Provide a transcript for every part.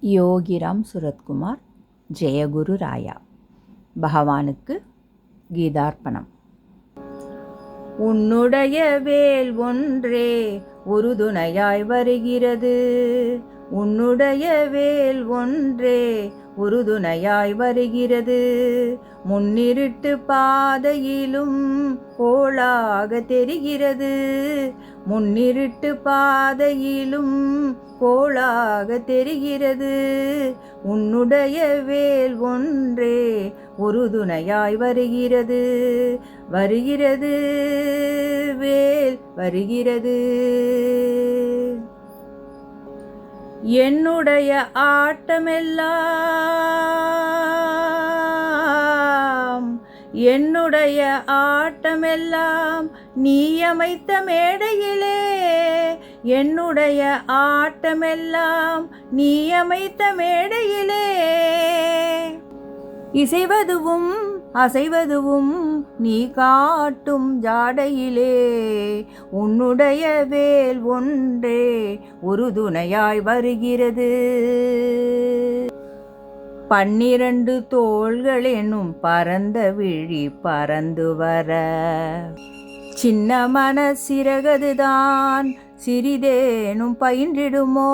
யோகிராம் சுரத்குமார், ஜெயகுரு ராயா. பகவானுக்கு கீதார்ப்பணம். உன்னுடைய வேல் ஒன்றே உறுதுணையாய் வருகிறது, உன்னுடைய வேல் ஒன்றே உறுதுணையாய் வருகிறது. முன்னிருட்டு பாதையிலும் கோளாக தெரிகிறது, முன்னிருட்டு பாதையிலும் கோளாக தெரிகிறது. உன்னுடைய வேல் ஒன்றே உறுதுணையாய் வருகிறது, வருகிறது வேல் வருகிறது. என்னுடைய ஆட்டமெல்லாம், என்னுடைய ஆட்டமெல்லாம் நீ அமைத்த மேடையிலே, என்னுடைய ஆட்டமெல்லாம் நீ அமைத்த மேடையிலே. இசைவதுவும் அசைவதுவும் நீ காட்டும் ஜாடையிலே. உன்னுடைய வேல் ஒன்றே உறுதுணையாய் வருகிறது. 12 தோள்கள் என்னும் பரந்த விழி பறந்து வர, சின்ன மனசிறகதுதான் சிறிதேனும் பயின்றிடுமோ.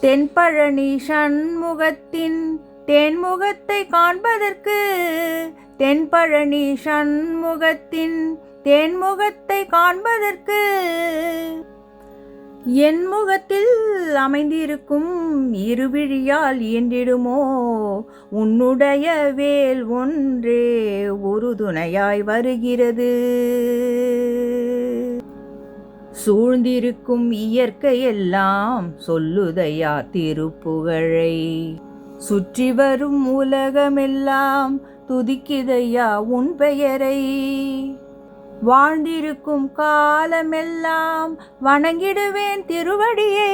தென்பழனி சண்முகத்தின் தேன்முகத்தை காண்பதற்கு, தென்பழனி சண்முகத்தின் தேன்முகத்தை காண்பதற்கு என் முகத்தில் அமைந்திருக்கும் இருவிழியால் இயன்றிடுமோ. உன்னுடைய வேல் ஒன்றே உறுதுணையாய் வருகிறது. சூழ்ந்திருக்கும் இயற்கையெல்லாம் சொல்லுதையா திருப்புகழை, சுற்றி வரும் உலகமெல்லாம் துதிக்குதையா உன் பெயரை. வாழ்ந்திருக்கும் காலமெல்லாம் வணங்கிடுவேன் திருவடியை,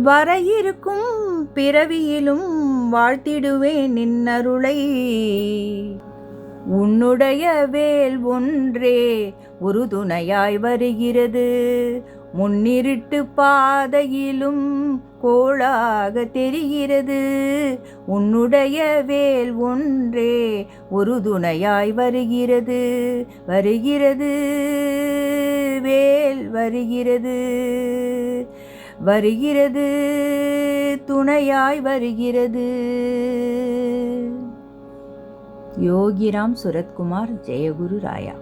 வர இருக்கும் பிறவியிலும் வாழ்த்திடுவேன் நின்னருளை. உன்னுடைய வேல் ஒன்றே உறுதுணையாய் வருகிறது, முன்னிருட்டு பாதையிலும் கோளாக தெரிகிறது. உன்னுடைய வேல் ஒன்றே உறுதுணையாய் வருகிறது, வருகிறது வேல் வருகிறது, வருகிறது துணையாய் வருகிறது. யோகிராம் சுரத்குமார், ஜெயகுரு ராயா.